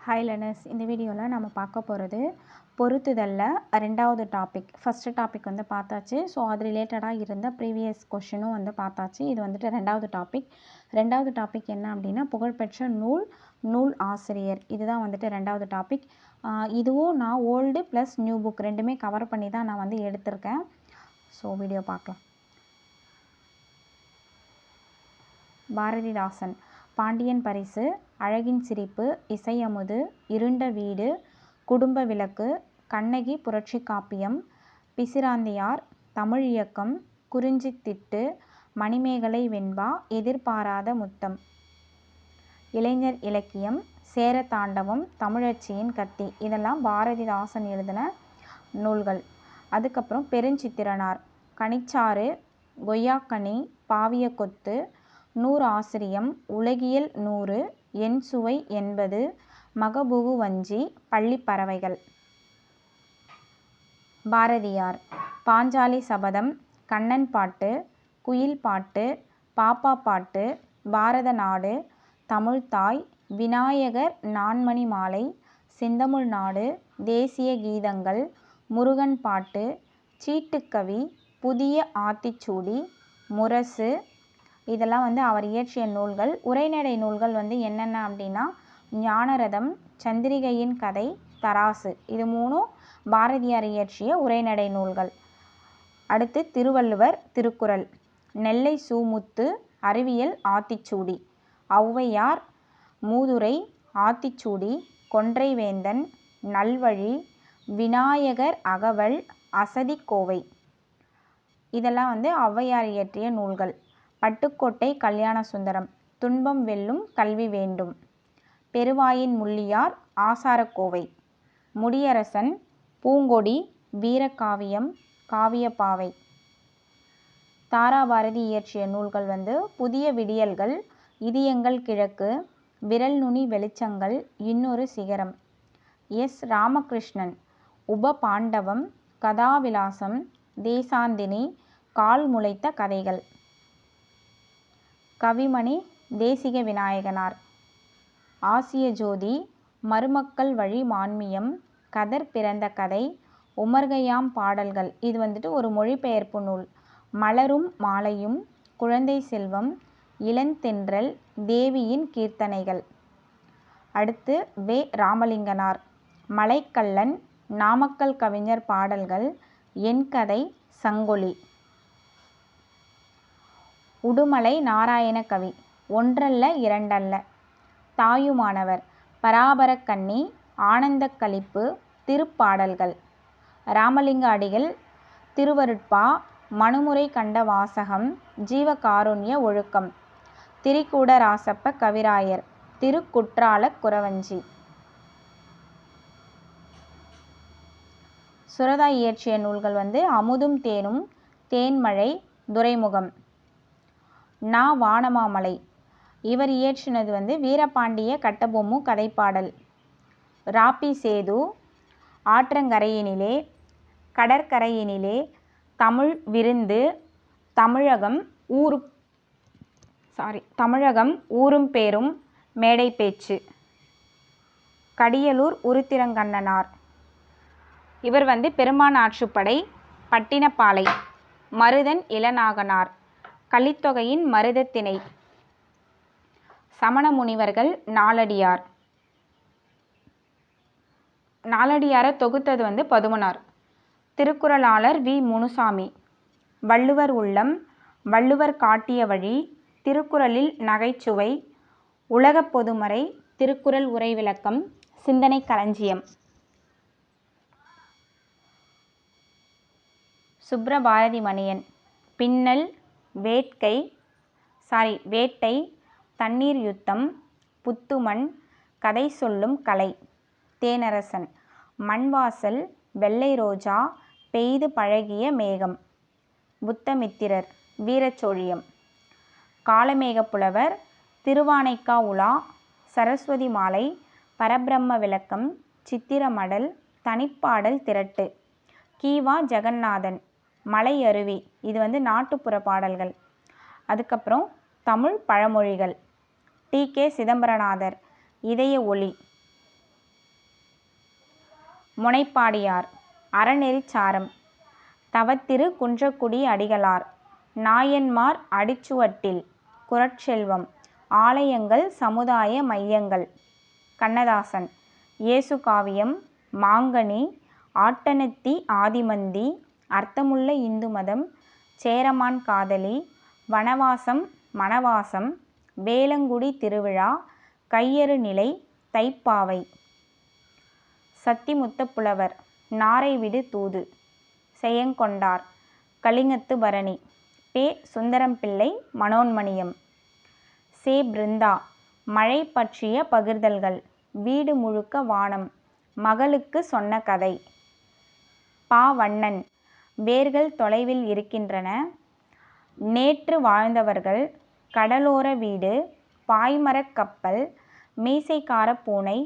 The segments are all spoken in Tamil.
ஹாய் லேர்னர்ஸ், இந்த வீடியோவில் நம்ம பார்க்க போகிறது பொருத்துதலில் ரெண்டாவது டாபிக். ஃபஸ்ட்டு டாபிக் வந்து பார்த்தாச்சு. ஸோ அது ரிலேட்டடாக இருந்த ப்ரீவியஸ் கொஷினும் வந்து பார்த்தாச்சு. இது வந்துட்டு ரெண்டாவது டாபிக் என்ன அப்படின்னா புகழ்பெற்ற நூல் ஆசிரியர். இதுதான் வந்துட்டு ரெண்டாவது டாபிக். இதுவும் நான் ஓல்டு ப்ளஸ் நியூ புக் ரெண்டுமே கவர் பண்ணி தான் நான் வந்து எடுத்திருக்கேன். ஸோ வீடியோ பார்க்கலாம். பாரதிதாசன். பாண்டியன் பரிசு, அழகின் சிரிப்பு, இசையமுது, இருண்ட வீடு, குடும்ப விளக்கு, கண்ணகி புரட்சி காப்பியம், பிசிராந்தையார், தமிழ் இயக்கம், குறிஞ்சித்திட்டு, மணிமேகலை வெண்பா, எதிர்பாராத முத்தம், இளைஞர் இலக்கியம், சேர தாண்டவம், தமிழச்சியின் கத்தி. இதெல்லாம் பாரதிதாசன் எழுதின நூல்கள். அதுக்கப்புறம் பெருஞ்சித்திரனார். கனிச்சாறு, கொய்யாக்கனி, பாவிய கொத்து, நூறு ஆசிரியம், உலகியல் 100, என் சுவை 80, மகபுகு வஞ்சி, பள்ளிப் பறவைகள். பாரதியார். பாஞ்சாலி சபதம், கண்ணன் பாட்டு, குயில் பாட்டு, பாப்பா பாட்டு, பாரத நாடு, தமிழ்த்தாய், விநாயகர் நான்மணி மாலை, செந்தமிழ் நாடு, தேசிய கீதங்கள், முருகன் பாட்டு, சீட்டுக்கவி, புதிய ஆத்திச்சூடி, முரசு. இதெல்லாம் வந்து அவர் இயற்றிய நூல்கள். உரைநடை நூல்கள் வந்து என்னென்ன அப்படின்னா ஞானரதம், சந்திரிகையின் கதை, தராசு. இது 3 பாரதியார் இயற்றிய உரைநடை நூல்கள். அடுத்து திருவள்ளுவர் திருக்குறள், நெல்லை சூமுத்து அறிவியல் ஆத்திச்சூடி, ஔவையார் மூதுரை ஆத்திச்சூடி, கொன்றைவேந்தன் நல்வழி, விநாயகர் அகவல், அசதிக்கோவை. இதெல்லாம் வந்து ஔவையார் இயற்றிய நூல்கள். பட்டுக்கோட்டை கல்யாண சுந்தரம், துன்பம் வெல்லும் கல்வி வேண்டும், பெருவாயின் முள்ளியார் ஆசாரக்கோவை, முடியரசன் பூங்கொடி, வீரகாவியம், காவியப்பாவை. தாராபாரதி இயற்றிய நூல்கள் வந்து புதிய விடியல்கள், இதயங்கள் கிழக்கு, விரல் நுனி வெளிச்சங்கள், இன்னொரு சிகரம். எஸ் ராமகிருஷ்ணன் உப பாண்டவம், கதாவிலாசம், தேசாந்தினி, கால் முளைத்த கதைகள். கவிமணி தேசிக விநாயகனார். ஆசிய ஜோதி, மருமக்கள் வழி மான்மியம், கதர் பிறந்த கதை, உமர்கயாம் பாடல்கள். இது வந்துட்டு ஒரு மொழிபெயர்ப்பு நூல். மலரும் மாலையும், குழந்தை செல்வம், இளந்தென்றல், தேவியின் கீர்த்தனைகள். அடுத்து வே ராமலிங்கனார். மலைக்கல்லன், நாமக்கல் கவிஞர் பாடல்கள், என் கதை, சங்கொலி. உடுமலை நாராயண கவி, ஒன்றல்ல இரண்டல்ல, தாயுமானவர், பராபரக்கண்ணி, ஆனந்தக் களிப்பு, திருப்பாடல்கள். ராமலிங்க அடிகள் திருவருட்பா, மனுமுறை கண்ட வாசகம், ஜீவகாருண்ய ஒழுக்கம், திரிகூட ராசப்ப கவிராயர், திருக்குற்றால குறவஞ்சி. சுரதா இயற்றிய நூல்கள் வந்து அமுதும் தேனும், தேன்மழை, துரைமுகம். நா வானமாமலை. இவர் இயற்றினது வந்து வீரபாண்டிய கட்டபொம்மு கதைப்பாடல். ராப்பி சேது, ஆற்றங்கரையினிலே, கடற்கரையினிலே, தமிழ் விருந்து, தமிழகம் ஊரும் பேரும், மேடை பேச்சு. கடியலூர் உருத்திரங்கண்ணனார். இவர் வந்து பெருமான் ஆற்றுப்படை, பட்டினப்பாலை. மருதன் இளநாகனார். கலித்தொகையின் மருதத்திணை. சமண முனிவர்கள் நாலடியார். நாலடியாரை தொகுத்தது வந்து பதுமனார். திருக்குறளாளர் வி முனுசாமி. வள்ளுவர் உள்ளம், வள்ளுவர் காட்டிய வழி, திருக்குறளில் நகைச்சுவை, உலகப் பொதுமறை, திருக்குறள் உரை விளக்கம், சிந்தனை களஞ்சியம். சுப்ரபாரதி மணியன். பின்னல், வேட்டை, தண்ணீர் யுத்தம், புத்துமண், கதை சொல்லும் கலை. தேனரசன். மண்வாசல், வெள்ளை ரோஜா, பெய்து பழகிய மேகம். புத்தமித்திரர். வீரச்சோழியம். காளமேகப்புலவர், திருவானைக்கா உலா, சரஸ்வதி மாலை, பரபிரம்ம விளக்கம், சித்திரமடல், தனிப்பாடல் திரட்டு. கீவா ஜெகநாதன். மலை அருவி. இது வந்து நாட்டுப்புற பாடல்கள். அதுக்கப்புறம் தமிழ் பழமொழிகள். டி.கே. சிதம்பரநாதர். இதய ஒளி. முனைப்பாடியார். அறநெறிச்சாரம். தவத்திரு குன்றக்குடி அடிகளார். நாயன்மார் அடிச்சுவட்டில். குறட்செல்வம். ஆலயங்கள் சமுதாய மையங்கள். கண்ணதாசன். இயேசு காவியம். மாங்கனி. ஆட்டனத்தி ஆதிமந்தி. அர்த்தமுள்ள இந்து மதம். சேரமான் காதலி. வனவாசம் மணவாசம். வேலங்குடி திருவிழா. கையறு நிலை. தைப்பாவை. சத்திமுத்த புலவர். நாரைவிடு தூது. செயங்கொண்டார். கலிங்கத்து பரணி. பே. சுந்தரம்பிள்ளை மனோன்மணியம். சே. பிருந்தா. மழை பற்றிய பகிர்தல்கள். வீடு முழுக்க வானம். மகளுக்கு சொன்ன கதை. பா. வண்ணன். வேர்கள் தொலைவில் இருக்கின்றன. நேற்று வாழ்ந்தவர்கள். கடலோர வீடு. பாய்மரக் கப்பல். மீசைக்கார பூனை.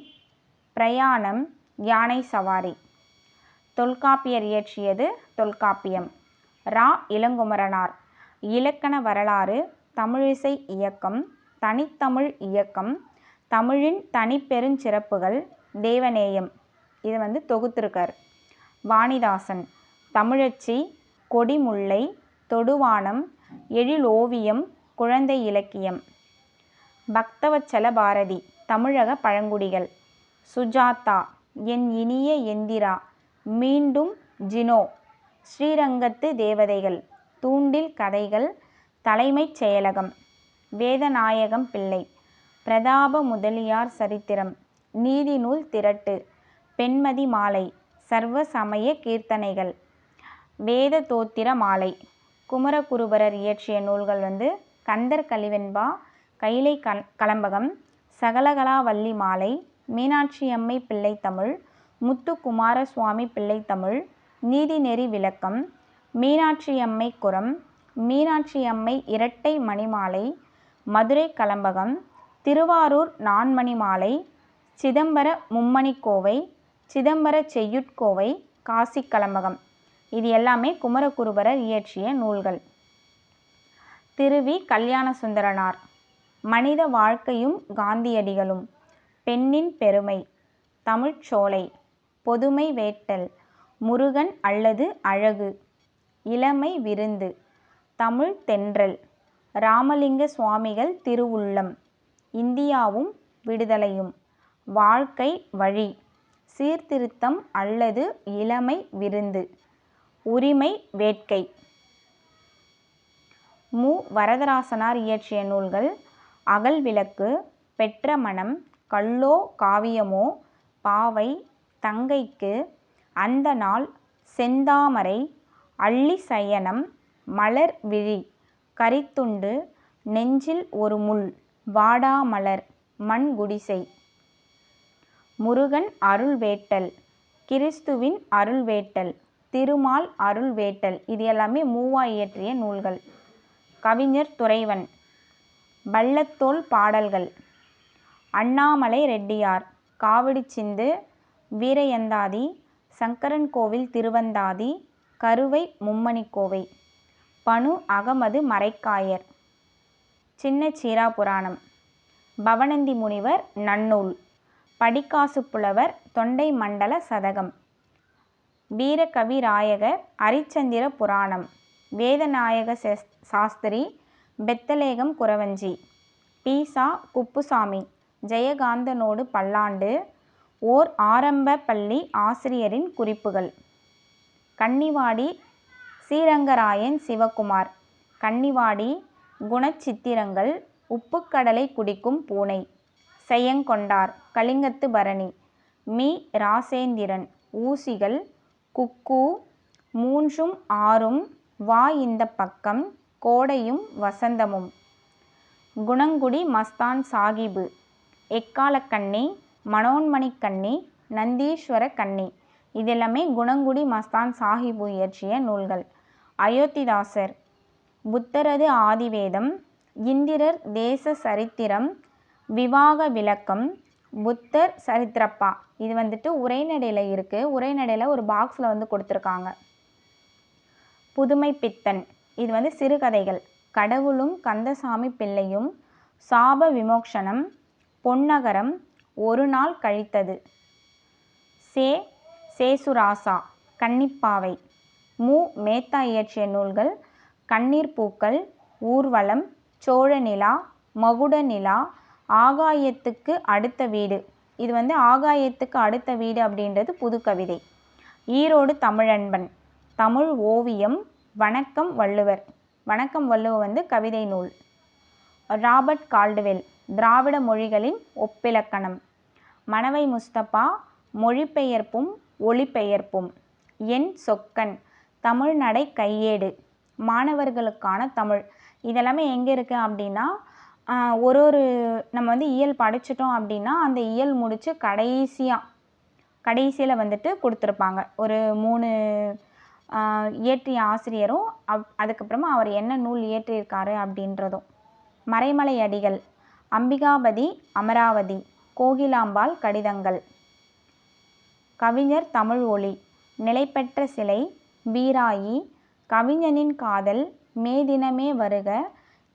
பிரயாணம். யானை சவாரி. தொல்காப்பியர் இயற்றியது தொல்காப்பியம். ரா. இளங்குமரனார். இலக்கண வரலாறு. தமிழிசை இயக்கம். தனித்தமிழ் இயக்கம். தமிழின் தனிப்பெருஞ்சிறப்புகள். தேவநேயம். இது தொகுத்திருக்கார். வாணிதாசன். தமிழச்சி. கொடிமுல்லை. தொடுவானம். எழிலோவியம். குழந்தை இலக்கியம். பக்தவச்சல பாரதி. தமிழக பழங்குடிகள். சுஜாதா. என் இனிய எந்திரா. மீண்டும் ஜினோ. ஸ்ரீரங்கத்து தேவதைகள். தூண்டில் கதைகள். தலைமைச் செயலகம். வேதநாயகம் பிள்ளை. பிரதாப முதலியார் சரித்திரம். நீதிநூல் திரட்டு. பெண்மதி மாலை. சர்வ சமய கீர்த்தனைகள். வேத தோத்திர மாலை. குமரகுருபரர் இயற்றிய நூல்கள் கந்தர் கலிவெண்பா. கைலை கலம்பகம். சகலகலாவல்லி மாலை. மீனாட்சியம்மை பிள்ளைத்தமிழ். முத்துக்குமார சுவாமி பிள்ளைத்தமிழ். நீதிநெறி விளக்கம். மீனாட்சியம்மை குரம். மீனாட்சியம்மை இரட்டை மணிமாலை. மதுரை கலம்பகம். திருவாரூர் நான்மணிமாலை. சிதம்பர மும்மணிக்கோவை. சிதம்பர செய்யுட்கோவை. காசி கலம்பகம். இது எல்லாமே குமரகுருபரர் இயற்றிய நூல்கள். திருவி கல்யாணசுந்தரனார். மனித வாழ்க்கையும் காந்தியடிகளும். பெண்ணின் பெருமை. தமிழ்ச்சோலை. பொதுமை வேட்டல். முருகன் அல்லது அழகு. இளமை விருந்து. தமிழ் தென்றல். ராமலிங்க சுவாமிகள் திருவுள்ளம். இந்தியாவும் விடுதலையும். வாழ்க்கை வழி. சீர்திருத்தம் அல்லது இளமை விருந்து. உரிமை வேட்கை. மு. வரதராசனார் இயற்றிய நூல்கள். அகல் விளக்கு. பெற்ற மனம். கல்லோ காவியமோ. பாவை. தங்கைக்கு. அந்த நாள். செந்தாமரை. அள்ளி சயனம். மலர் விழி. கரித்துண்டு. நெஞ்சில் ஒரு முள். வாடாமலர். மண் குடிசை. முருகன் அருள் வேட்டல். கிறிஸ்துவின் அருள் வேட்டல். திருமால் அருள் வேட்டல். இது எல்லாமே மூவா இயற்றிய நூல்கள். கவிஞர் துரைவன். பள்ளத்தோள் பாடல்கள். அண்ணாமலை ரெட்டியார். காவடி சிந்து. வீரயந்தாதி. சங்கரன் கோவில் திருவந்தாதி. கருவை மும்மணிக்கோவை. பனு அகமது மரைக்காயர். சின்ன சீரா புராணம். பவணந்தி முனிவர் நன்னூல். படிக்காசு புலவர் தொண்டை மண்டல சதகம். வீரகவிராயகர் அரிச்சந்திர புராணம். வேதநாயக சாஸ்திரி. பெத்தலேகம் குறவஞ்சி. பீசா குப்புசாமி. ஜெயகாந்தனோடு பல்லாண்டு. ஓர் ஆரம்ப பள்ளி ஆசிரியரின் குறிப்புகள். கன்னிவாடி ஸ்ரீரங்கராயன் சிவகுமார். கன்னிவாடி. குணச்சித்திரங்கள். உப்புக்கடலை குடிக்கும் பூனை. செயங்கொண்டார். கலிங்கத்து பரணி. மீ. ராசேந்திரன். ஊசிகள். குக்கூ. மூன்றும் ஆறும். வா இந்த பக்கம். கோடையும் வசந்தமும். குணங்குடி மஸ்தான் சாகிபு. எக்காலக்கண்ணி. மனோன்மணிக்கண்ணி. நந்தீஸ்வர கண்ணி. இதெல்லாமே குணங்குடி மஸ்தான் சாகிபு இயற்றிய நூல்கள். அயோத்திதாசர். புத்தரது ஆதிவேதம். இந்திரர் தேச சரித்திரம். விவாக விளக்கம். புத்தர் சரித்திரப்பா. இது உரைநடையில் இருக்குது. உரைநடையில் ஒரு பாக்ஸில் கொடுத்துருக்காங்க. புதுமை பித்தன். இது சிறுகதைகள். கடவுளும் கந்தசாமி பிள்ளையும். சாப விமோக்ஷனம். பொன்னகரம். ஒரு நாள் கழித்தது. சே. சேசுராசா, கன்னிப்பாவை. மு. மேத்தா இயற்றிய நூல்கள் கண்ணீர் பூக்கள், ஊர்வலம், சோழ நிலா, மகுட நிலா, ஆகாயத்துக்கு அடுத்த வீடு. இது வந்து ஆகாயத்துக்கு அடுத்த வீடு அப்படின்றது புது கவிதை. ஈரோடு தமிழன்பன், தமிழ் ஓவியம், வணக்கம் வள்ளுவர். வணக்கம் வள்ளுவர் வந்து கவிதை நூல். ராபர்ட் கால்டுவெல், திராவிட மொழிகளின் ஒப்பிலக்கணம். மணவை முஸ்தபா, மொழிபெயர்ப்பும் ஒளிபெயர்ப்பும். என் சொக்கன், தமிழ்நடை கையேடு, மாணவர்களுக்கான தமிழ். இதெல்லாமே எங்கே இருக்குது அப்படின்னா ஒரு நம்ம வந்து இயல் படிச்சிட்டோம் அப்படின்னா அந்த இயல் முடித்து கடைசியில் வந்துட்டு கொடுத்துருப்பாங்க. ஒரு 3 இயற்றிய ஆசிரியரும் அதுக்கப்புறமா அவர் என்ன நூல் இயற்றியிருக்காரு அப்படின்றதும். மறைமலை அடிகள், அம்பிகாபதி அமராவதி, கோகிலாம்பாள் கடிதங்கள். கவிஞர் தமிழ் ஒளி, நிலைபெற்ற சிலை, வீராயி, கவிஞனின் காதல், மேதினமே வருக,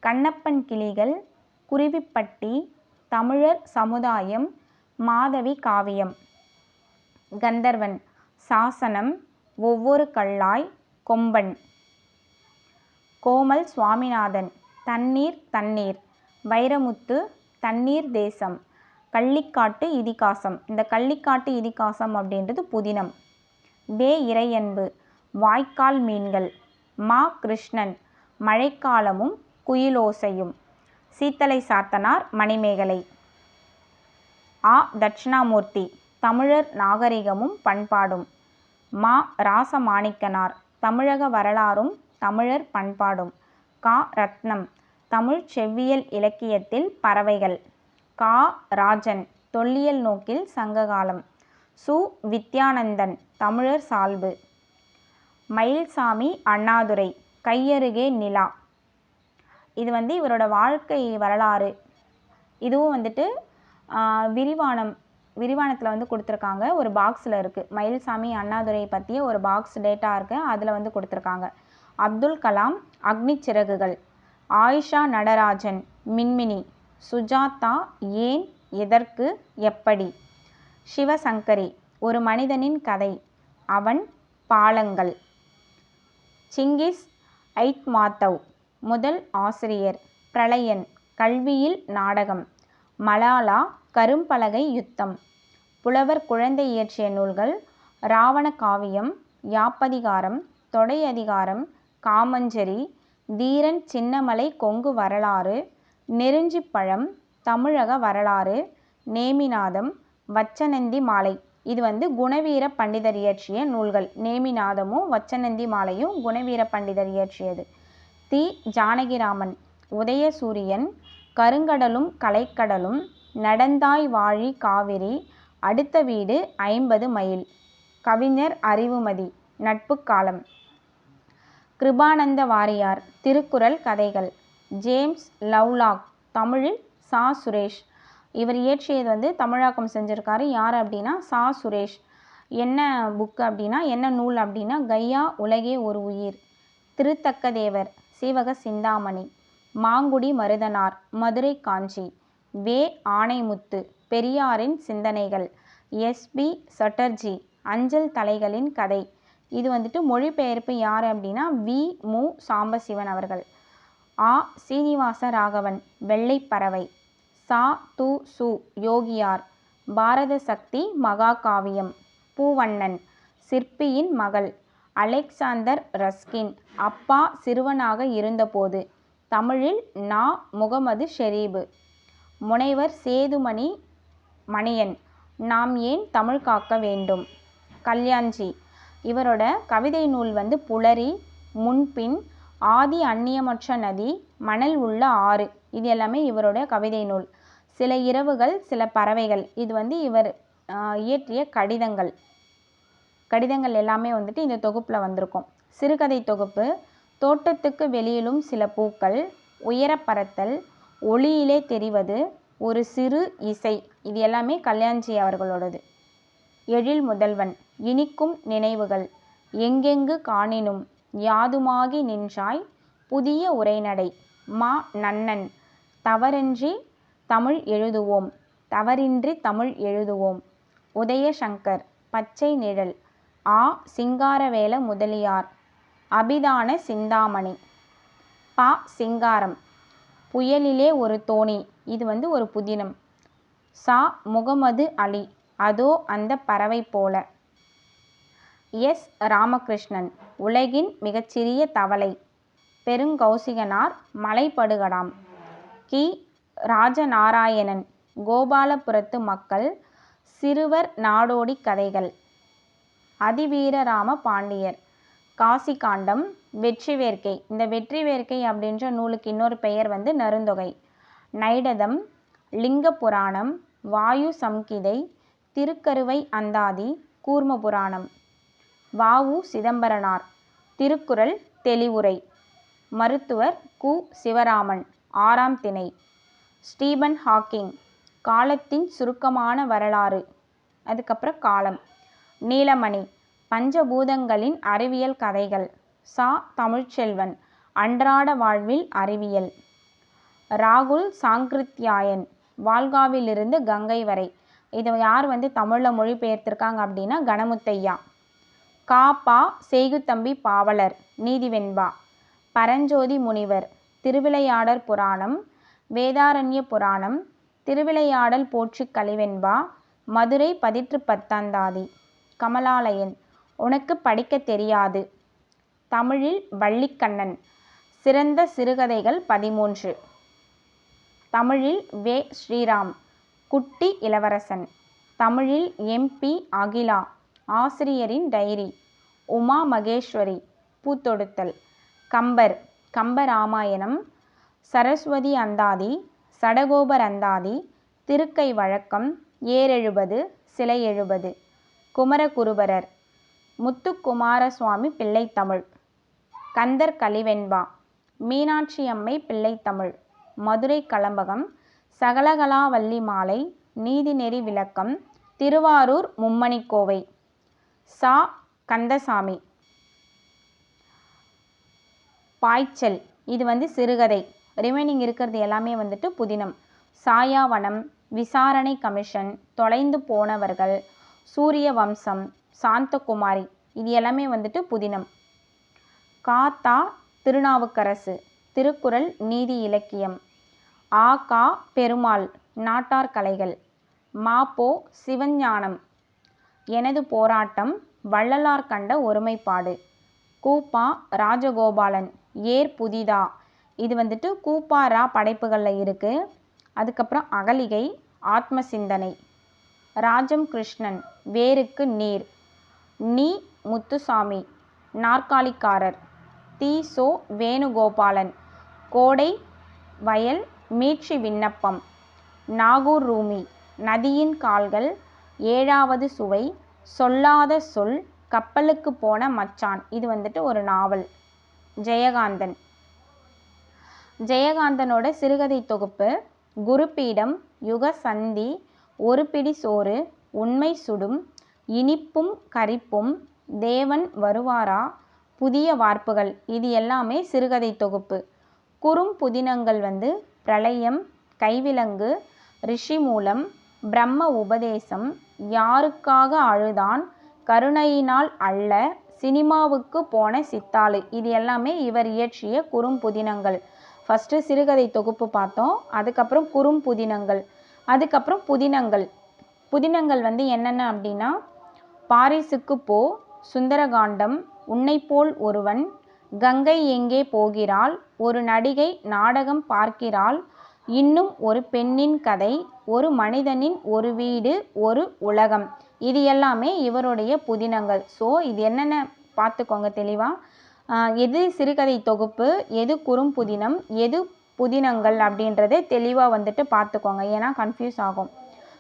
கண்ணப்பன் கிளிகள், குருவிப்பட்டி, தமிழர் சமுதாயம், மாதவி காவியம். கந்தர்வன், சாசனம், ஒவ்வொரு கல்லாய், கொம்பன். கோமல் சுவாமிநாதன், தண்ணீர் தண்ணீர், வைரமுத்து, தண்ணீர் தேசம், கள்ளிக்காட்டு இதிகாசம். இந்த கள்ளிக்காட்டு இதிகாசம் அப்படின்றது புதினம். வே. இறையன்பு, வாய்க்கால் மீன்கள். மா. கிருஷ்ணன், மழைக்காலமும் குயிலோசையும். சீத்தலை சாத்தனார், மணிமேகலை. ஆ. தட்சிணாமூர்த்தி, தமிழர் நாகரிகமும் பண்பாடும். மா. ராசமாணிக்கனார், தமிழக வரலாறும் தமிழர் பண்பாடும். கா. ரத்னம், தமிழ் செவ்வியல் இலக்கியத்தில் பறவைகள். கா. ராஜன், தொல்லியல் நோக்கில் சங்ககாலம். சு. வித்யானந்தன், தமிழர் சால்பு. மயில்சாமி அண்ணாதுரை, கையருகே நிலா. இது வந்து இவரோட வாழ்க்கை வரலாறு. இதுவும் வந்துட்டு விரிவானத்தில் வந்து கொடுத்துருக்காங்க. ஒரு பாக்ஸில் இருக்குது. மயில்சாமி அண்ணாதுரை பற்றிய ஒரு பாக்ஸ் டேட்டா இருக்குது. அதில் வந்து கொடுத்துருக்காங்க. அப்துல் கலாம், அக்னி சிறகுகள். ஆயிஷா நடராஜன், மின்மினி. சுஜாதா, ஏன், எதற்கு, எப்படி. சிவசங்கரி, ஒரு மனிதனின் கதை, அவன், பாலங்கள். சிங்கிஸ் ஐத்மாத்தவ், முதல் ஆசிரியர், பிரளயன், கல்வியில் நாடகம். மலாலா, கரும்பலகை யுத்தம். புலவர் குழந்தை இயற்றிய நூல்கள் ராவண காவியம், யாப்பதிகாரம், தொடை அதிகாரம், காமஞ்சரி, தீரன் சின்னமலை கொங்கு வரலாறு, நெருஞ்சிப்பழம், தமிழக வரலாறு, நேமிநாதம், வச்சனந்தி மாலை. இது வந்து குணவீர பண்டிதர் இயற்றிய நூல்கள். நேமிநாதமும் வச்சனந்தி மாலையும் குணவீர பண்டிதர் இயற்றியது. தி. ஜானகிராமன், உதயசூரியன், கருங்கடலும் கலைக்கடலும், நடந்தாய் வாழி காவிரி, அடுத்த வீடு 50 மைல். கவிஞர் அறிவுமதி, நட்பு காலம். கிருபானந்த வாரியார், திருக்குறள் கதைகள். ஜேம்ஸ் லவ்லாக், தமிழில் சா. சுரேஷ். இவர் இயற்றியது வந்து தமிழாக்கம் செஞ்சுருக்காரு. யார் அப்படின்னா சா. சுரேஷ். என்ன புக்கு அப்படின்னா, என்ன நூல் அப்படின்னா, கையா உலகே ஒரு உயிர். திருத்தக்கதேவர், சீவக சிந்தாமணி. மாங்குடி மருதனார், மதுரை காஞ்சி. வே. ஆணைமுத்து, பெரியாரின் சிந்தனைகள். எஸ்.பி. சட்டர்ஜி, அஞ்சல் தலைகளின் கதை. இது வந்துட்டு மொழிபெயர்ப்பு யார் அப்படின்னா வி. மு. சாம்பசிவன் அவர்கள். ஆ. சீனிவாச ராகவன், வெள்ளைப்பறவை. சா. து. சு. யோகியார், பாரத சக்தி மகாகாவியம். பூவண்ணன், சிற்பியின் மகள். அலெக்சாந்தர் ரஸ்கின், அப்பா சிறுவனாக இருந்தபோது. தமிழில் நா. முகமது ஷெரீபு. முனைவர் சேதுமணி மணியன், நாம் ஏன் தமிழ் காக்க வேண்டும். கல்யாண்ஜி, இவரோட கவிதை நூல் வந்து புலரி, முன்பின், ஆதி அந்நியமற்ற நதி, மணல் உள்ள ஆறு. இது எல்லாமே இவரோட கவிதை நூல். சில இரவுகள் சில பறவைகள். இது வந்து இவர் இயற்றிய கடிதங்கள் எல்லாமே வந்துட்டு இந்த தொகுப்பில் வந்திருக்கும். சிறுகதை தொகுப்பு. தோட்டத்துக்கு வெளியிலும் சில பூக்கள், உயரப்பறத்தல், ஒளியிலே தெரிவது, ஒரு சிறு இசை. இது எல்லாமே கல்யாண்ஜி அவர்களோடது. எழில் முதல்வன், இனிக்கும் நினைவுகள், எங்கெங்கு காணினும், யாதுமாகி நின்றாய், புதிய உரைநடை. மா. நன்னன், தவறின்றி தமிழ் எழுதுவோம். உதயசங்கர், பச்சை நிழல், ஆ. சிங்காரவேல முதலியார். அபிதான சிந்தாமணி. ப. சிங்காரம். புயலிலே ஒரு தோணி. இது ஒரு புதினம். ச. முகமது அலி. அதோ அந்த பறவை போல. எஸ். ராமகிருஷ்ணன். உலகின் மிகச்சிறிய தவளை. பெருங்கௌசிகனார். மலைப்படுகடாம். கி. ராஜநாராயணன். கோபாலபுரத்து மக்கள். சிறுவர் நாடோடி கதைகள். அதிவீரராம பாண்டியர். காசி காண்டம். வெற்றி வேர்க்கை. இந்த வெற்றி வேர்க்கை அப்படின்ற நூலுக்கு இன்னொரு பெயர் நருந்தொகை. நைடதம். லிங்க புராணம். வாயு சம்கிதை. திருக்கருவை அந்தாதி. கூர்ம புராணம். வ.உ. சிதம்பரனார். திருக்குறள் தெளிவுரை. மருத்துவர் கு. சிவராமன். 6ஆம் திணை. Stephen Hawking. காலத்தின் சுருக்கமான வரலாறு. அதுக்கப்புறம் காலம். நீலமணி. பஞ்சபூதங்களின் அறிவியல் கதைகள். ச. தமிழ்ச்செல்வன். அன்றாட வாழ்வில் அறிவியல். ராகுல் சாங்கிருத்யாயன். வால்காவிலிருந்து கங்கை வரை. இதை யார் தமிழில் மொழிபெயர்த்திருக்காங்க அப்படின்னா கணமுத்தையா. கா. பா. செய்குத்தம்பி பாவலர். நீதிவெண்பா. பரஞ்சோதி முனிவர். திருவிளையாடற் புராணம். வேதாரண்ய புராணம். திருவிளையாடல் போற்றி கலிவெண்பா. மதுரை பதிற்று பத்தந்தாதி. கமலாலயன். உனக்கு படிக்க தெரியாது. தமிழில் வள்ளிக்கண்ணன். சிறந்த சிறுகதைகள் 13. தமிழில் வே. ஸ்ரீராம். குட்டி இளவரசன். தமிழில் எம்.பி. அகிலா. ஆசிரியரின் டைரி. உமா மகேஸ்வரி. பூத்தொடுத்தல். கம்பர். கம்பராமாயணம். சரஸ்வதி அந்தாதி. சடகோபர் அந்தாதி. திருக்கை வழக்கம். ஏரெழுபது. சிலை எழுபது. குமரகுருபரர். முத்துக்குமாரசுவாமி பிள்ளைத்தமிழ். கந்தர் கலிவெண்பா. மீனாட்சி அம்மை பிள்ளைத்தமிழ். மதுரை கலம்பகம். சகலகலாவல்லி மாலை. நீதிநெறி விளக்கம். திருவாரூர் மும்மணிக்கோவை. சா. கந்தசாமி. பாய்ச்சல். இது சிறுகதை. ரிமைனிங் இருக்கிறது எல்லாமே புதினம். சாயாவனம். விசாரணை கமிஷன். தொலைந்து போனவர்கள். சூரிய வம்சம். சாந்தகுமாரி. இது எல்லாமே புதினம். கா. தா. திருநாவுக்கரசு. திருக்குறள் நீதி இலக்கியம். ஆ. கா. பெருமாள். நாட்டார் கலைகள். மா. பொ. சிவஞானம். எனது போராட்டம். வள்ளலார் கண்ட ஒருமைப்பாடு. கு. பா. ராஜகோபாலன். ஏர் புதிதா. இது கு. பா. ரா. படைப்புகளில் இருக்குது. அதுக்கப்புறம் அகலிகை. ஆத்ம சிந்தனை. ராஜம் கிருஷ்ணன். வேருக்கு நீர். நீ. முத்துசாமி. நாற்காலிக்காரர். தி. சோ. வேணுகோபாலன். கோடை வயல் மீட்சி விண்ணப்பம். நாகூர் ரூமி. நதியின் கால்கள். 7வது சுவை. சொல்லாத சொல். கப்பலுக்கு போன மச்சான். இது ஒரு நாவல். ஜெயகாந்தன். ஜெயகாந்தனோட சிறுகதை தொகுப்பு குருபீடம். யுகசந்தி. ஒரு பிடி சோறு. உண்மை சுடும். இனிப்பும் கரிப்பும். தேவன் வருவாரா. புதிய வார்ப்புகள். இது எல்லாமே சிறுகதை தொகுப்பு. குறும் புதினங்கள் பிரளயம். கைவிலங்கு. ரிஷிமூலம். பிரம்ம உபதேசம். யாருக்காக அழுதான். கருணையினால் அல்ல. சினிமாவுக்கு போன சித்தாளு. இது எல்லாமே இவர் இயற்றிய குறும்புதினங்கள். ஃபஸ்ட்டு சிறுகதை தொகுப்பு பார்த்தோம். அதுக்கப்புறம் குறும்புதினங்கள். அதுக்கப்புறம் புதினங்கள். புதினங்கள் என்னென்ன அப்படின்னா பாரிஸுக்கு போ. சுந்தரகாண்டம். உன்னைப்போல் ஒருவன். கங்கை எங்கே போகிறாள். ஒரு நடிகை நாடகம் பார்க்கிறாள். இன்னும் ஒரு பெண்ணின் கதை. ஒரு மனிதனின் ஒரு வீடு ஒரு உலகம். இது எல்லாமே இவருடைய புதினங்கள். ஸோ இது என்னென்ன பார்த்துக்கோங்க தெளிவாக. எது சிறுகதை தொகுப்பு, எது குறும்புதினம், எது புதினங்கள் அப்படின்றத தெளிவாக பார்த்துக்கோங்க. ஏன்னா கன்ஃபியூஸ் ஆகும்.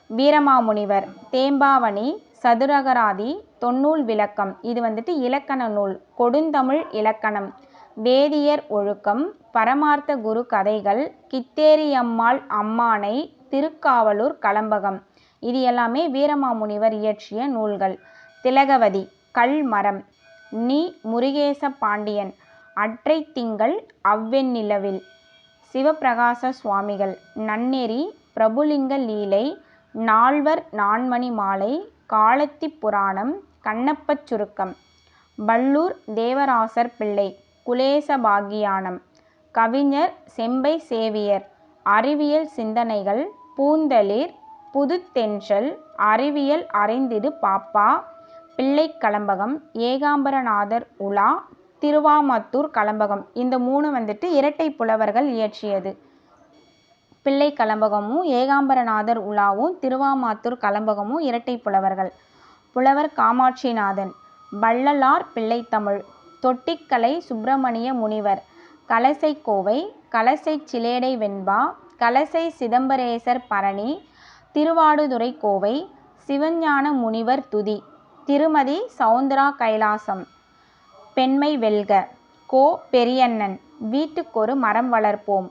வீரமாமுனிவர். தேம்பாவணி. சதுரகராதி. தொன்னூல் விளக்கம். இது இலக்கண நூல். கொடுந்தமிழ் இலக்கணம். வேதியர் ஒழுக்கம். பரமார்த்த குரு கதைகள். கித்தேரியம்மாள் அம்மானை. திருக்காவலூர் கலம்பகம். இது எல்லாமே வீரமாமுனிவர் இயற்றிய நூல்கள். திலகவதி. கல்மரம். நீ. முருகேச பாண்டியன். அற்றை திங்கள் அவ்வெண்ணிலவில். சிவப்பிரகாச சுவாமிகள். நன்னெறி. பிரபுலிங்க லீலை. நால்வர் நான்மணி மாலை. காலத்தி புராணம். கண்ணப்பச் சுருக்கம். வள்ளூர் தேவராசர் பிள்ளை குலேசபாக்கியானம். கவிஞர் செம்பை சேவியர். அறிவியல் சிந்தனைகள் பூந்தளிர் புதுத்தென்றல் அறிவியல் அறிந்திடு பாப்பா. பிள்ளைக் கலம்பகம். ஏகாம்பரநாதர் உலா. திருவாமத்தூர் கலம்பகம். இந்த 3 வந்துட்டு இரட்டை புலவர்கள் இயற்றியது. பிள்ளை கலம்பகமும் ஏகாம்பரநாதர் உலாவும் திருவாமாத்தூர் கலம்பகமும் இரட்டை புலவர்கள். புலவர் காமாட்சிநாதன். வள்ளலார் பிள்ளைத்தமிழ். தொட்டிக்கலை சுப்பிரமணிய முனிவர். கலசைக்கோவை. கலசை சிலேடை வெண்பா. கலசை சிதம்பரேசர் பரணி. திருவாடுதுறை கோவை. சிவஞான முனிவர் துதி. திருமதி சௌந்தரா கைலாசம். பெண்மை வெல்க. கோ பெரியண்ணன். வீட்டுக்கொரு மரம் வளர்ப்போம்.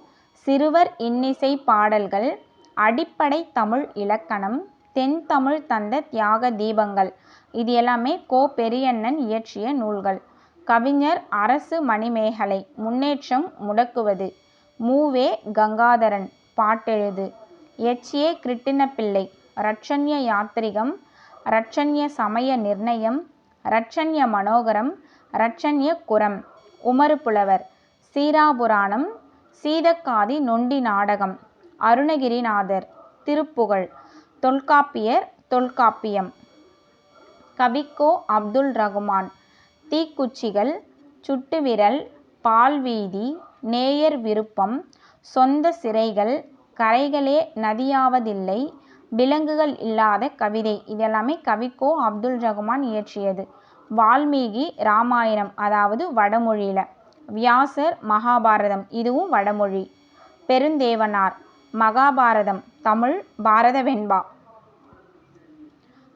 சிறுவர் இன்னிசை பாடல்கள். அடிப்படை தமிழ் இலக்கணம். தென்தமிழ் தந்த தியாக தீபங்கள். இது எல்லாமே கோ பெரியண்ணன் இயற்றிய நூல்கள். கவிஞர் அரசு மணிமேகலை. முன்னேற்றம் முடக்குவது. மூவே கங்காதரன். பாட்டெழுது. எச்.ஏ. கிருட்டிணப்பிள்ளை. இரட்சண்ய யாத்திரிகம். இரட்சண்ய சமய நிர்ணயம். இரட்சண்ய மனோகரம். இரட்சண்ய குரம். உமறு புலவர். சீராபுராணம். சீதக்காதி நொண்டி நாடகம். அருணகிரிநாதர். திருப்புகழ். தொல்காப்பியர். தொல்காப்பியம். கவிக்கோ அப்துல் ரகுமான். தீக்குச்சிகள். சுட்டுவிரல். பால்வீதி. நேயர் விருப்பம். சொந்த சிறைகள். கரைகளே நதியாவதில்லை. விலங்குகள் இல்லாத கவிதை. இதெல்லாமே கவிக்கோ அப்துல் ரகுமான் இயற்றியது. வால்மீகி ராமாயணம், அதாவது வடமொழியில். வியாசர் மகாபாரதம், இதுவும் வடமொழி. பெருந்தேவனார் மகாபாரதம் தமிழ் பாரத வெண்பா.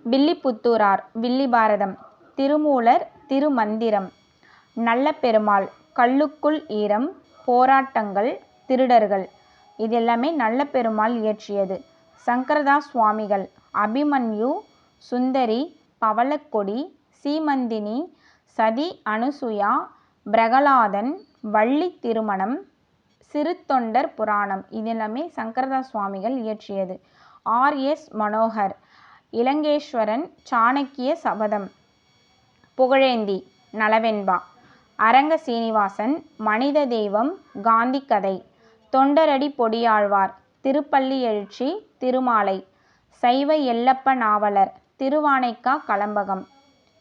வில்லிபுத்தூரார் வில்லிபாரதம். திருமூலர் திருமந்திரம். நல்ல பெருமாள். கல்லுக்குள் ஈரம். போராட்டங்கள். திருடர்கள். இது எல்லாமே நல்ல பெருமாள் இயற்றியது. சங்கரதாஸ் சுவாமிகள். அபிமன்யு. சுந்தரி. பவளக்கொடி. சீமந்தினி. சதி அனுசுயா. பிரகலாதன். வள்ளி திருமணம். சிறுத்தொண்டர் புராணம். இது எல்லாமே சங்கரதாஸ் சுவாமிகள் இயற்றியது. ஆர்.எஸ். மனோகர். இலங்கேஸ்வரன். சாணக்கிய சபதம். புகழேந்தி. நலவெண்பா. அரங்க சீனிவாசன். மனித தெய்வம். காந்தி கதை. தொண்டரடி பொடியாழ்வார். திருப்பள்ளி எழுச்சி. திருமாலை. சைவ எல்லப்ப நாவலர். திருவானைக்கா கலம்பகம்.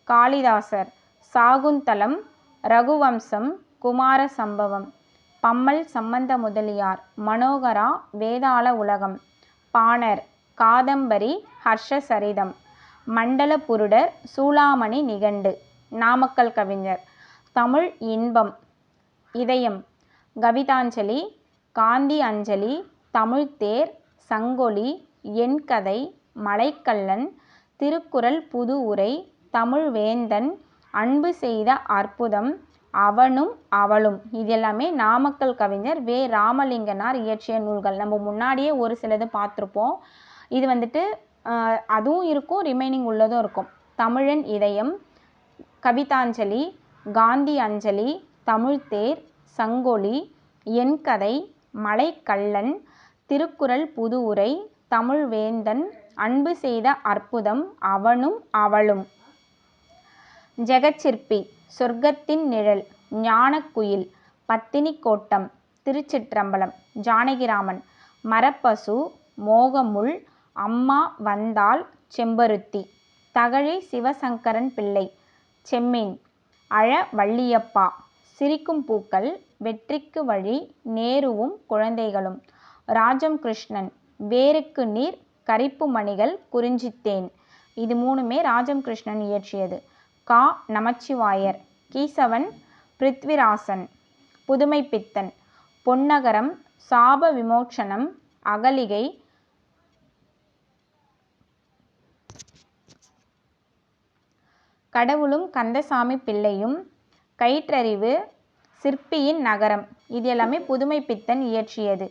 காளிதாசர். சாகுந்தலம். ரகுவம்சம். குமார சம்பவம். பம்மல் சம்பந்த முதலியார். மனோகரா. வேதாள உலகம். பாணர். காதம்பரி. ஹர்ஷசரிதம். மண்டல புருடர். சூளாமணி நிகண்டு. நாமக்கல் கவிஞர். தமிழ் இன்பம். இதயம். கவிதாஞ்சலி. காந்தி அஞ்சலி. தமிழ்த்தேர். சங்கொலி. என் கதை. மலைக்கல்லன். திருக்குறள் புது உரை. தமிழ் வேந்தன். அன்பு செய்த அற்புதம். அவனும் அவளும். இது எல்லாமே நாமக்கல் கவிஞர் வே. ராமலிங்கனார் இயற்றிய நூல்கள். நம்ம முன்னாடியே ஒரு சிலது பார்த்துருப்போம். இது வந்துட்டு அதுவும் இருக்கும், ரிமைனிங் உள்ளதும் இருக்கும். தமிழன் இதயம். கவிதாஞ்சலி. காந்தி அஞ்சலி. தமிழ்த்தேர். சங்கொலி. என் கதை. மலைக்கல்லன். திருக்குறள் புது உரை. தமிழ் வேந்தன். அன்பு செய்த அற்புதம். அவனும் அவளும். ஜெகச்சிற்பி. சொர்க்கத்தின் நிழல். ஞானக்குயில். பத்தினிக்கோட்டம். திருச்சிற்றம்பலம். ஜானகிராமன். மரப்பசு. மோகமுள். அம்மா வந்தாள். செம்பருத்தி. தகழி சிவசங்கரன் பிள்ளை. செம்மீன். அழ வள்ளியப்பா. சிரிக்கும் பூக்கள். வெற்றிக்கு வழி. நேருவும் குழந்தைகளும். ராஜம் கிருஷ்ணன். வேருக்கு நீர். கரிப்பு மணிகள். குறிஞ்சித்தேன். இது 3மே ராஜம் கிருஷ்ணன் இயற்றியது. கா. நமச்சிவாயர். கீசவன். பிருத்விராசன். புதுமைப்பித்தன். பொன்னகரம். சாப விமோச்சனம். அகலிகை. கடவுளும் கந்தசாமி பிள்ளையும். கயிற்றறிவு. சிற்பியின் நகரம். இது எல்லாமே புதுமைப்பித்தன் இயற்றியது.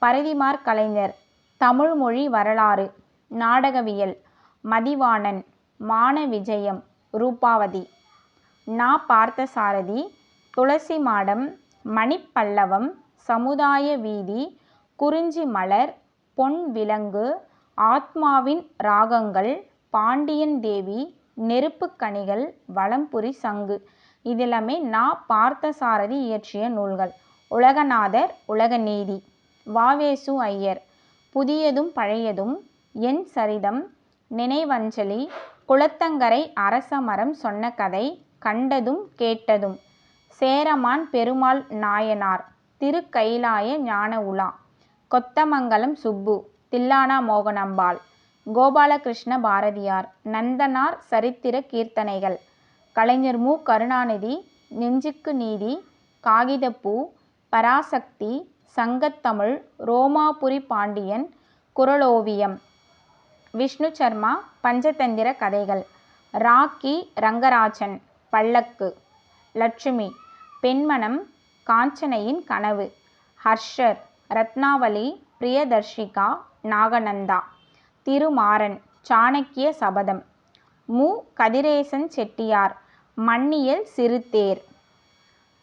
பரதிமார் கலைஞர். தமிழ்மொழி வரலாறு. நாடகவியல். மதிவாணன். மான விஜயம். ரூபாவதி. நா. பார்த்தசாரதி. துளசி மாடம். மணிப்பல்லவம். சமுதாய வீதி. குறிஞ்சி மலர். பொன் விலங்கு. ஆத்மாவின் ராகங்கள். பாண்டியன் தேவி. நெருப்பு கனிகள், வலம்புரி சங்கு. இது எல்லாமே நா. பார்த்தசாரதி இயற்றிய நூல்கள். உலகநாதர், உலகநீதி. வாவேசு ஐயர், புதியதும் பழையதும், என் சரிதம், நினைவஞ்சலி, குளத்தங்கரை அரசமரம் சொன்ன கதை, கண்டதும் கேட்டதும். சேரமான் பெருமாள் நாயனார், திருக்கைலாய ஞான உலா. கொத்தமங்கலம் சுப்பு, தில்லானா மோகனாம்பாள். கோபாலகிருஷ்ண பாரதியார், நந்தனார் சரித்திர கீர்த்தனைகள். கலைஞர் மு. கருணாநிதி, நெஞ்சுக்கு நீதி, காகிதப்பூ, பராசக்தி, சங்கத்தமிழ், ரோமாபுரி பாண்டியன், குறளோவியம். விஷ்ணு சர்மா, பஞ்சதந்திர கதைகள். ராக்கி ரங்கராஜன், பல்லக்கு. லட்சுமி, பெண்மனம், காஞ்சனையின் கனவு. ஹர்ஷர், ரத்னாவளி, பிரியதர்ஷிகா, நாகநந்தா. திருமாறன், சாணக்கிய சபதம். மு. கதிரேசன் செட்டியார், மன்னியல் சிறுதேர்.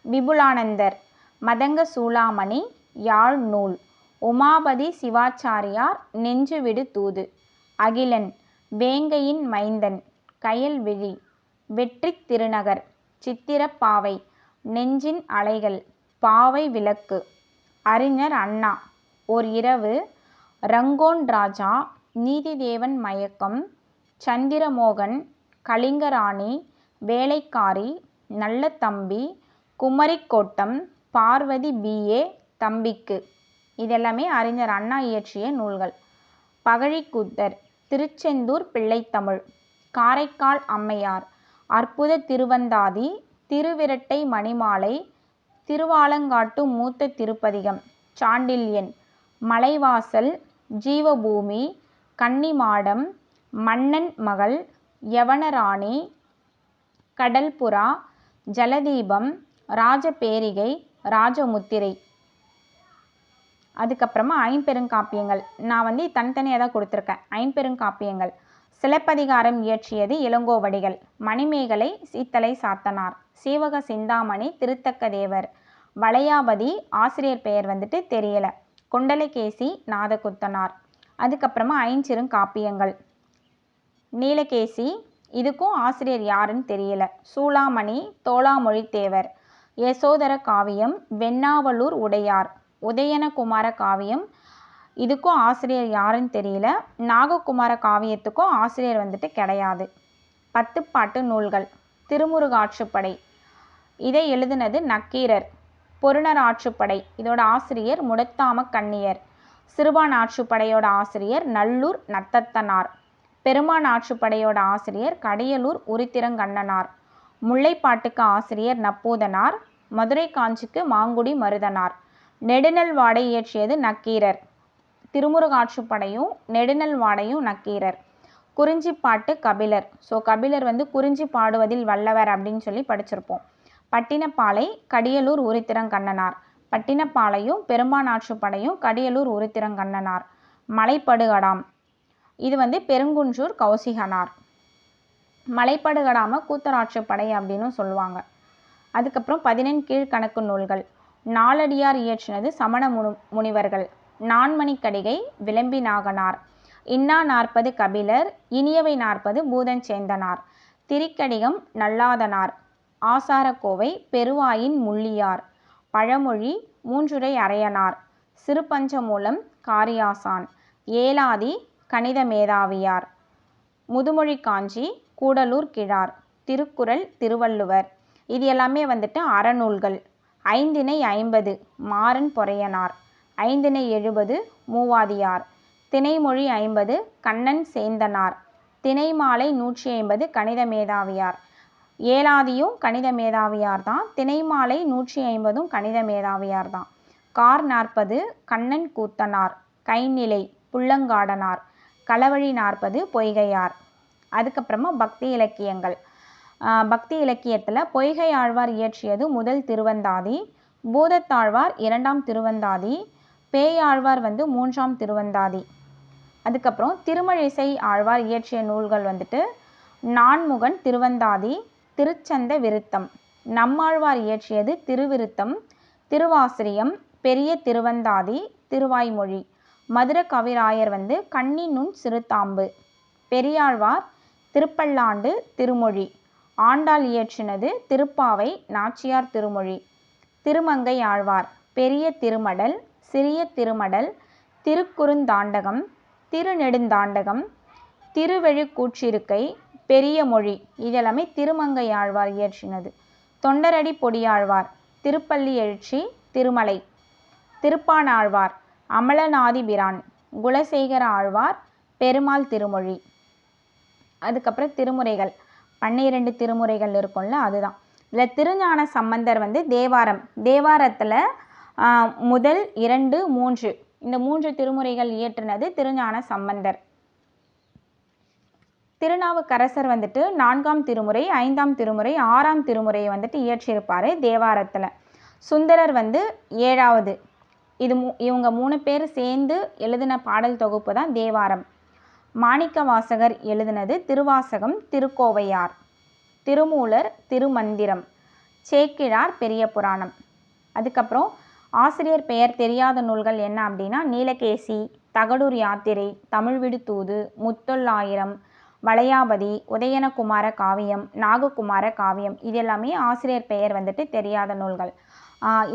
விபுலானந்தர், மதங்க சூளாமணி, யாழ் நூல். உமாபதி சிவாச்சாரியார், நெஞ்சுவிடு தூது. அகிலன், வேங்கையின் மைந்தன், கயல்விழி. வெற்றித் திருநகர், சித்திரப்பாவை, நெஞ்சின் அலைகள், பாவை விளக்கு. அறிஞர் அண்ணா, ஓர் இரவு. ரங்கோன் ராஜா, நீதிதேவன் மயக்கம். சந்திரமோகன், கலிங்கராணி, வேலைக்காரி, நல்ல தம்பி, குமரிக்கோட்டம், பார்வதி பி.ஏ. தம்பிக்கு. இதெல்லாமே அறிஞர் அண்ணா இயற்றிய நூல்கள். பகழிக்கூத்தர், திருச்செந்தூர் பிள்ளைத்தமிழ். காரைக்கால் அம்மையார், அற்புத திருவந்தாதி, திருவிரட்டை மணிமாலை, திருவாலங்காட்டு மூத்த திருப்பதிகம். சாண்டில்யன், மலைவாசல், ஜீவபூமி, கன்னிமாடம், மன்னன் மகள், யவனராணி, கடல்புறா, ஜலதீபம், ராஜபேரிகை, ராஜமுத்திரை. அதுக்கப்புறமா ஐம்பெருங்காப்பியங்கள். நான் தனித்தனியாக தான் கொடுத்துருக்கேன். ஐம்பெருங்காப்பியங்கள். சிலப்பதிகாரம் இயற்றியது இளங்கோவடிகள். மணிமேகலை சீத்தலை சாத்தனார். சீவக சிந்தாமணி திருத்தக்க தேவர். வளையாபதி ஆசிரியர் பெயர் தெரியல. குண்டலகேசி நாதகுத்தனார். அதுக்கப்புறமா ஐஞ்சிறுங்காப்பியங்கள். நீலகேசி, இதுக்கும் ஆசிரியர் யாருன்னு தெரியல. சூளாமணி, தோளாமொழித்தேவர். யசோதர காவியம், வெண்ணாவலூர் உடையார். உதயனகுமார காவியம், இதுக்கும் ஆசிரியர் யாருன்னு தெரியல. நாககுமார காவியத்துக்கும் ஆசிரியர் கிடையாது. பத்துப்பாட்டு நூல்கள். திருமுருகாற்றுப்படை, இதை எழுதினது நக்கீரர். பொருணர் ஆற்றுப்படை, இதோட ஆசிரியர் முடத்தாம கண்ணியர். சிறுபான் ஆற்றுப்படையோட ஆசிரியர் நல்லூர் நத்தத்தனார். பெருமான் ஆற்றுப்படையோட ஆசிரியர் கடியலூர் உருத்திரங்கண்ணனார். முல்லைப்பாட்டுக்கு ஆசிரியர் நப்பூதனார். மதுரை காஞ்சிக்கு மாங்குடி மருதனார். நெடுநல் வாடை இயற்றியது நக்கீரர். திருமுருகாற்றுப்படையும் நெடுநல் வாடையும் நக்கீரர். குறிஞ்சிப்பாட்டு கபிலர். கபிலர் குறிஞ்சி பாடுவதில் வல்லவர் அப்படின்னு சொல்லி படிச்சிருப்போம். பட்டினப்பாலை கடியலூர் உருத்திரங்கண்ணனார். பட்டினப்பாலையும் பெரும்பான் ஆற்றுப்படையும் கடியலூர் உருத்திரங்கண்ணனார். மலைப்படுகடாம், இது பெருங்குன்றூர் கௌசிகனார். மலைப்படுகடாம கூத்தராற்றுப்படை அப்படின்னு சொல்லுவாங்க. அதுக்கப்புறம் 14 கீழ்கணக்கு நூல்கள். நாலடியார் இயற்றினது சமண முனிவர்கள். நான்மணிக்கடிகை விளம்பி நாகனார். இன்னா 40 கபிலர், இனியவை 40 பூதஞ்சேந்தனார். திரிக்கடிகம் நல்லாதனார். ஆசாரக்கோவை பெருவாயின் முள்ளியார். பழமொழி மூன்றுரை அரையனார். சிறுபஞ்சமூலம் காரியாசான். ஏலாதி கணித மேதாவியார். முதுமொழி காஞ்சி கூடலூர் கிழார். திருக்குறள் திருவள்ளுவர். இது எல்லாமே அறநூல்கள். ஐந்திணை 50 மாறன் பொறையனார். ஐந்திணை 70 மூவாதியார். திணைமொழி 50 கண்ணன் சேந்தனார். திணைமாலை 150 கணித மேதாவியார். ஏலாதியும் கணித மேதாவியார் தான். திணைமாலை 150 கணித மேதாவியார் தான். கார் 40 கண்ணன் கூத்தனார். கைநிலை புள்ளங்காடனார். களவழி 40 பொய்கையார். அதுக்கப்புறமா பக்தி இலக்கியங்கள். பக்தி இலக்கியத்தில் பொய்கை ஆழ்வார் இயற்றியது முதல் திருவந்தாதி. பூதத்தாழ்வார் 2ஆம் திருவந்தாதி. பேயாழ்வார் 3ஆம் திருவந்தாதி. அதுக்கப்புறம் திருமழிசை ஆழ்வார் இயற்றிய நூல்கள் நான்முகன் திருவந்தாதி, திருச்சந்த விருத்தம். நம்மாழ்வார் இயற்றியது திருவிருத்தம், திருவாசிரியம், பெரிய திருவந்தாதி, திருவாய்மொழி. மதுர கவிராயர் கண்ணி நுண் சிறுதாம்பு. பெரியாழ்வார் திருப்பல்லாண்டு திருமொழி. ஆண்டாள் இயற்றினது திருப்பாவை நாச்சியார் திருமொழி. திருமங்கை ஆழ்வார் பெரிய திருமடல், சிறிய திருமடல், திருக்குறுந்தாண்டகம், திருநெடுந்தாண்டகம், திருவெழுக்கூற்றிருக்கை, பெரிய மொழி இதெல்லாமே திருமங்கை ஆழ்வார் இயற்றினது. தொண்டரடி பொடியாழ்வார் திருப்பள்ளி எழுச்சி திருமலை. திருப்பானாழ்வார் அமலநாதிபிரான். குலசேகர ஆழ்வார் பெருமாள் திருமொழி. அதுக்கப்புறம் திருமுறைகள் 12 திருமுறைகள் இருக்கும்ல, அதுதான். இதில் திருஞான சம்பந்தர் தேவாரம். தேவாரத்தில் முதல் 2, 3 இந்த 3 திருமுறைகள் இயற்றினது திருஞான சம்பந்தர். திருநாவுக்கரசர் 4ஆம் திருமுறை, 5ஆம் திருமுறை, 6ஆம் திருமுறையை இயற்றியிருப்பார் தேவாரத்தில். சுந்தரர் 7வது. இவங்க 3 பேர் சேர்ந்து எழுதின பாடல் தொகுப்பு தான் தேவாரம். மாணிக்க வாசகர் எழுதினது திருவாசகம், திருக்கோவையார். திருமூலர் திருமந்திரம். சேக்கிழார் பெரிய புராணம். அதுக்கப்புறம் ஆசிரியர் பெயர் தெரியாத நூல்கள் என்ன அப்படின்னா நீலகேசி, தகடூர் யாத்திரை, தமிழ்விடு தூது, முத்தொள்ளாயிரம், வளையாபதி, உதயனகுமார காவியம், நாககுமார காவியம் இது எல்லாமே ஆசிரியர் பெயர் தெரியாத நூல்கள்.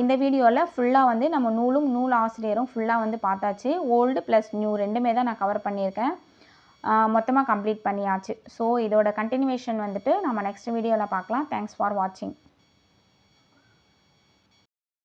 இந்த வீடியோவில் ஃபுல்லாக நம்ம நூலும் நூல் ஆசிரியரும் ஃபுல்லாக பார்த்தாச்சு. ஓல்டு ப்ளஸ் நியூ ரெண்டுமே தான் நான் கவர் பண்ணியிருக்கேன். மொத்தமாக கம்ப்ளீட் பண்ணியாச்சு. ஸோ இதோட கண்டினியூவேஷன் நம்ம நெக்ஸ்ட் வீடியோவில் பார்க்கலாம். தேங்க்ஸ் ஃபார் வாட்சிங்.